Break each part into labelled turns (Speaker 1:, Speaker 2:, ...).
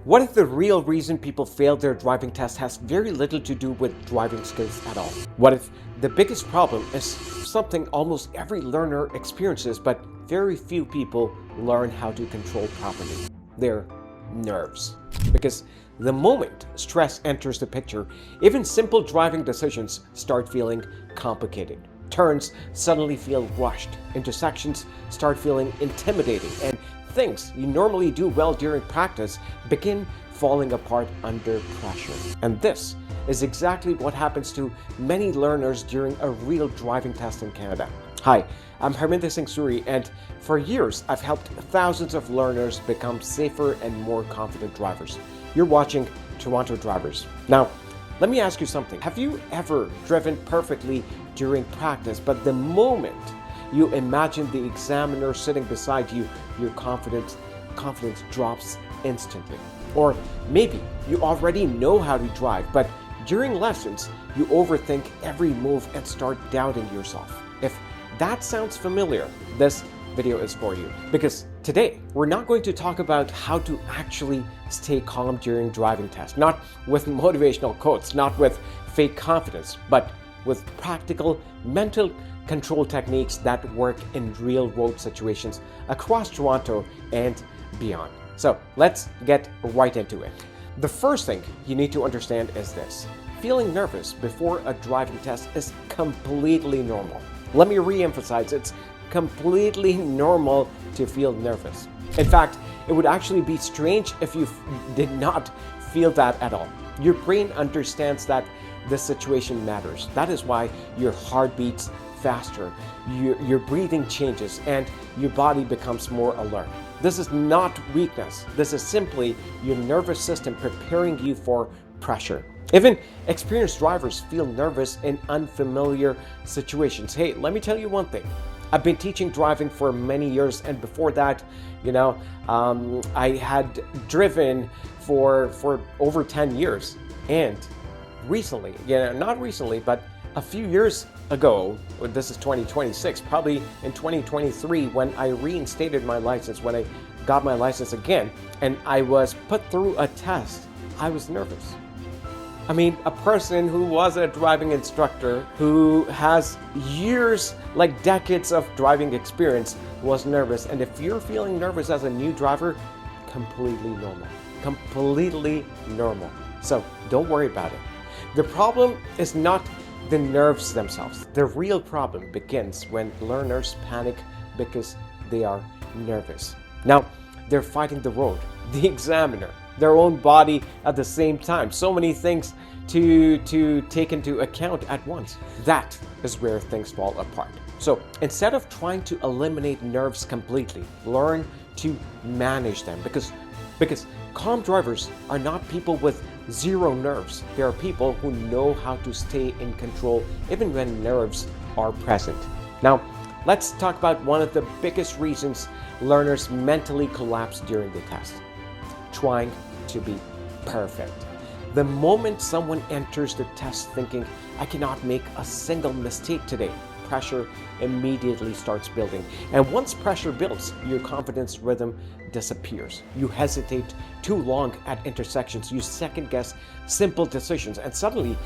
Speaker 1: What if the real reason people fail their driving test has very little to do with driving skills at all? What if the biggest problem is something almost every learner experiences, but very few people learn how to control properly? Their nerves. Because the moment stress enters the picture, even simple driving decisions start feeling complicated. Turns suddenly feel rushed. Intersections start feeling intimidating, and things you normally do well during practice begin falling apart under pressure. And this is exactly what happens to many learners during a real driving test in Canada. Hi, I'm Harminder Singh Suri, and for years I've helped thousands of learners become safer and more confident drivers. You're watching Toronto Drivers. Now, let me ask you something. Have you ever driven perfectly during practice, but the moment you imagine the examiner sitting beside you, your confidence drops instantly? Or maybe you already know how to drive, but during lessons, you overthink every move and start doubting yourself. If that sounds familiar, this video is for you. Because today, we're not going to talk about how to actually stay calm during driving tests, not with motivational quotes, not with fake confidence, but with practical mental control techniques that work in real road situations across Toronto and beyond. So let's get right into it. The first thing you need to understand is this. Feeling nervous before a driving test is completely normal. Let me re-emphasize, it's completely normal to feel nervous. In fact, it would actually be strange if you did not feel that at all. Your brain understands that the situation matters. That is why your heart beats faster, your breathing changes, and your body becomes more alert. This is not weakness. This is simply your nervous system preparing you for pressure. Even experienced drivers feel nervous in unfamiliar situations. Hey, let me tell you one thing. I've been teaching driving for many years, and before that, I had driven for over 10 years. And recently, not recently, but a few years ago, this is 2026, probably in 2023, when I reinstated my license, when I got my license again, and I was put through a test, I was nervous. I mean, a person who was a driving instructor, who has years, like decades of driving experience, was nervous. And if you're feeling nervous as a new driver, completely normal. Completely normal. So don't worry about it. The problem is not the nerves themselves. The real problem begins when learners panic because they are nervous. Now, they're fighting the road, the examiner, their own body at the same time. So many things to take into account at once. That is where things fall apart. So instead of trying to eliminate nerves completely, learn to manage them, because calm drivers are not people with zero nerves. They are people who know how to stay in control even when nerves are present. Now, let's talk about one of the biggest reasons learners mentally collapse during the test: trying to be perfect. The moment someone enters the test thinking, I cannot make a single mistake today, pressure immediately starts building. And once pressure builds, your confidence rhythm disappears. You hesitate too long at intersections. You second guess simple decisions, and suddenly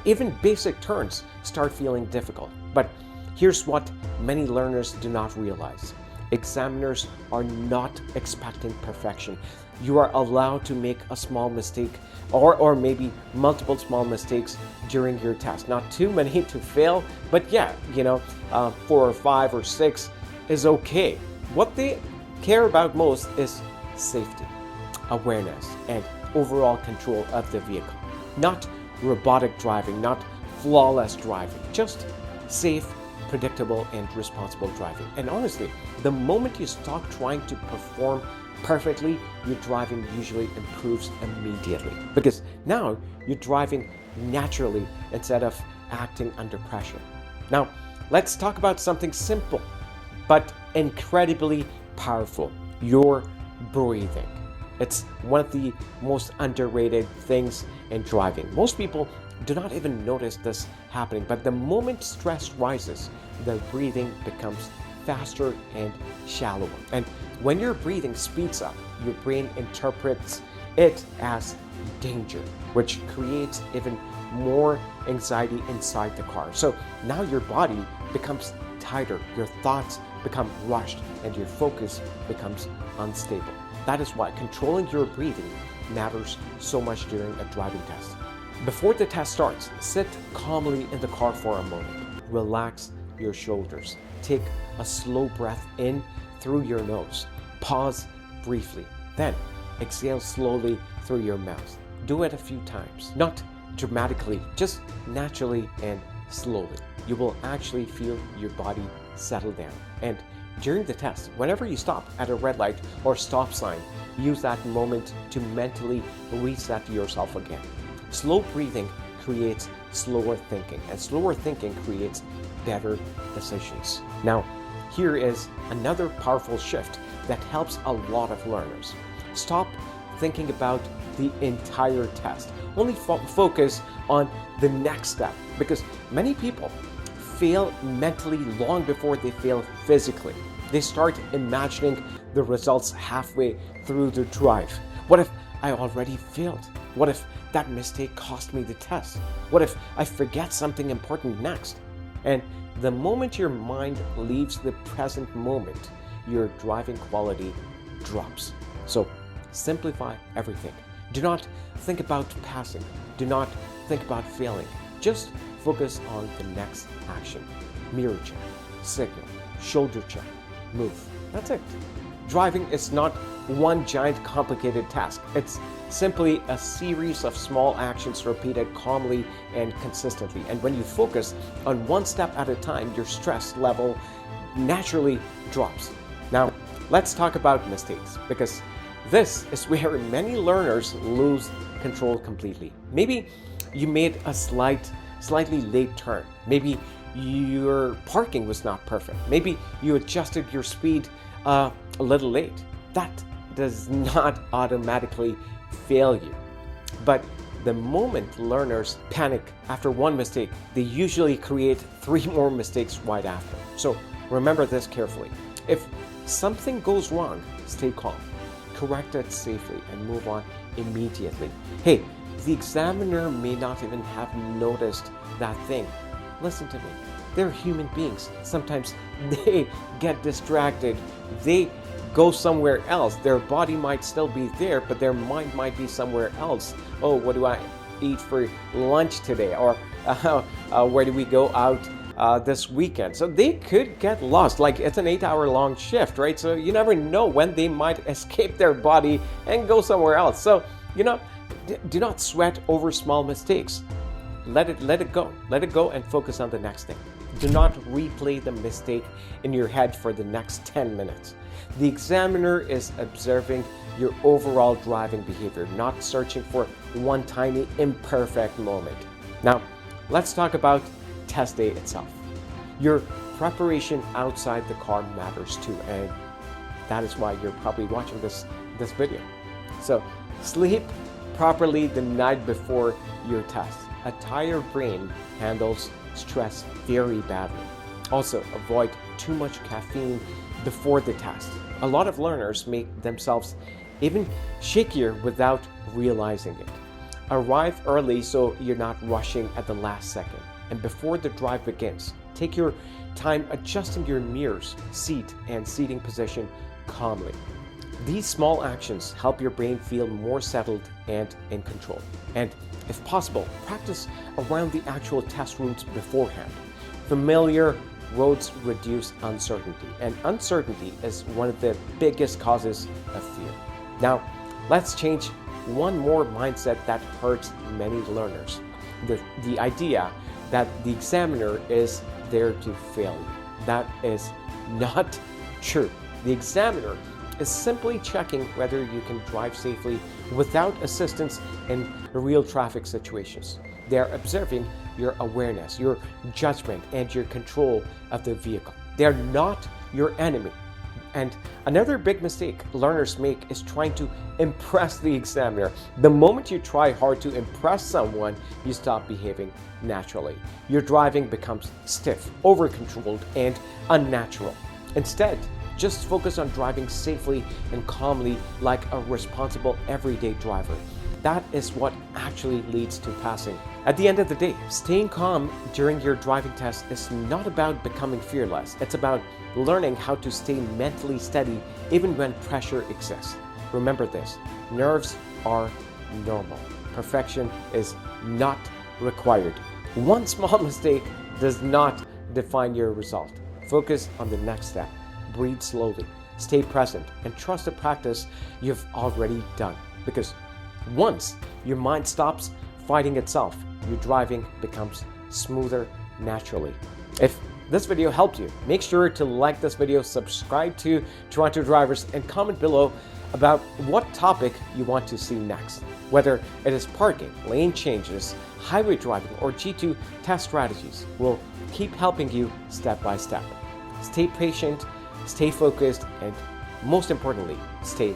Speaker 1: even basic turns start feeling difficult. But here's what many learners do not realize. Examiners are not expecting perfection. You are allowed to make a small mistake or maybe multiple small mistakes during your test. Not too many to fail, but 4 or 5 or 6 is okay. What they care about most is safety, awareness, and overall control of the vehicle. Not robotic driving, not flawless driving, just safe, predictable, and responsible driving. And honestly, the moment you stop trying to perform perfectly, your driving usually improves immediately, because now you're driving naturally instead of acting under pressure. Now, let's talk about something simple but incredibly powerful: your breathing. It's one of the most underrated things in driving. Most people do not even notice this happening, but the moment stress rises, the breathing becomes faster and shallower. And when your breathing speeds up, your brain interprets it as danger, which creates even more anxiety inside the car. So now your body becomes tighter, your thoughts become rushed, and your focus becomes unstable. That is why controlling your breathing matters so much during a driving test. Before the test starts, sit calmly in the car for a moment. Relax your shoulders. Take a slow breath in through your nose. Pause briefly. Then exhale slowly through your mouth. Do it a few times. Not dramatically, just naturally and slowly. You will actually feel your body settle down. And during the test, whenever you stop at a red light or stop sign, use that moment to mentally reset yourself again. Slow breathing creates slower thinking, and slower thinking creates better decisions. Now, here is another powerful shift that helps a lot of learners. Stop thinking about the entire test. Only focus on the next step, because many people fail mentally long before they fail physically. They start imagining the results halfway through the drive. What if I already failed? What if that mistake cost me the test? What if I forget something important next? And the moment your mind leaves the present moment, your driving quality drops. So simplify everything. Do not think about passing. Do not think about failing. Just focus on the next action. Mirror check, signal, shoulder check, move. That's it. Driving is not one giant complicated task. It's simply a series of small actions repeated calmly and consistently. And when you focus on one step at a time, your stress level naturally drops. Now, let's talk about mistakes, because this is where many learners lose control completely. Maybe you made a slightly late turn. Maybe your parking was not perfect. Maybe you adjusted your speed a little late. That does not automatically fail you. But the moment learners panic after one mistake, they usually create 3 more mistakes right after. So remember this carefully. If something goes wrong, stay calm. Correct it safely and move on immediately. Hey, the examiner may not even have noticed that thing. Listen to me. They're human beings. Sometimes they get distracted. They go somewhere else. Their body might still be there, but their mind might be somewhere else. Oh, what do I eat for lunch today? Or where do we go out this weekend? So they could get lost. Like, it's an 8-hour long shift, right? So you never know when they might escape their body and go somewhere else. So, do not sweat over small mistakes. Let it go. Let it go and focus on the next thing. Do not replay the mistake in your head for the next 10 minutes. The examiner is observing your overall driving behavior, not searching for one tiny imperfect moment. Now, let's talk about test day itself. Your preparation outside the car matters too, and that is why you're probably watching this video. So, sleep properly the night before your test. A tired brain handles stress very badly. Also, avoid too much caffeine before the test. A lot of learners make themselves even shakier without realizing it. Arrive early so you're not rushing at the last second. And before the drive begins, take your time adjusting your mirrors, seat, and seating position calmly. These small actions help your brain feel more settled and in control. And if possible, practice around the actual test routes beforehand. Familiar roads reduce uncertainty, and uncertainty is one of the biggest causes of fear. Now, let's change one more mindset that hurts many learners. The idea that the examiner is there to fail you. That is not true. The examiner is simply checking whether you can drive safely without assistance in real traffic situations. They are observing your awareness, your judgment, and your control of the vehicle. They are not your enemy. And another big mistake learners make is trying to impress the examiner. The moment you try hard to impress someone, you stop behaving naturally. Your driving becomes stiff, over-controlled, and unnatural. Instead, Just focus on driving safely and calmly like a responsible everyday driver. That is what actually leads to passing. At the end of the day, staying calm during your driving test is not about becoming fearless. It's about learning how to stay mentally steady even when pressure exists. Remember this, nerves are normal. Perfection is not required. One small mistake does not define your result. Focus on the next step. Breathe slowly, stay present, and trust the practice you've already done. Because once your mind stops fighting itself, your driving becomes smoother naturally. If this video helped you, make sure to like this video, subscribe to Toronto Drivers, and comment below about what topic you want to see next. Whether it is parking, lane changes, highway driving, or G2 test strategies, we'll keep helping you step by step. Stay patient, stay focused, and most importantly, stay